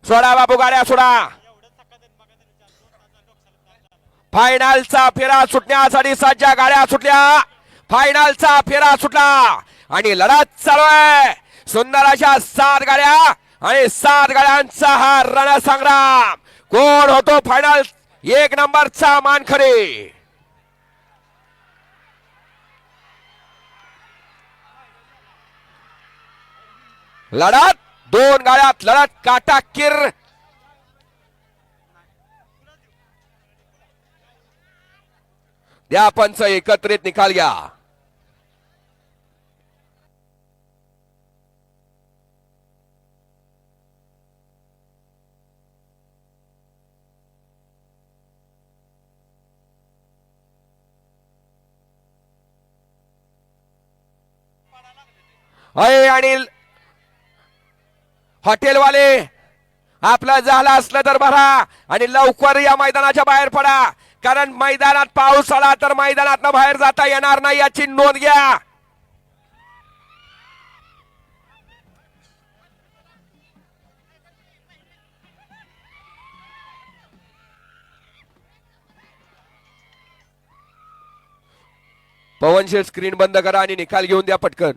सोडा बाबू गाड्या सोडा. फायनलचा फेरा सुटण्यासाठी सज्ज गाड्या सुटल्या. फायनलचा फेरा सुटला आणि लढत चालू आहे. सुंदर अशा 7 गाड्या आणि 7 गाड्यांचा हा रणसंग्राम. कोण होतो फायनल 1 नंबरचा मानकरी. लढत 2 गाड्यात लढत काटाकीर. द्या पंच एकत्रित निकाल घ्या. आणि हॉटेलवाले आपलं झालं असलं तर भरा आणि लवकर या मैदानाच्या बाहेर पडा, कारण मैदानात पाऊस आला तर मैदानात बाहेर जाता येणार नाही याची नोंद घ्या. पवनशेठ स्क्रीन बंद करा आणि निकाल घेऊन द्या पटकन.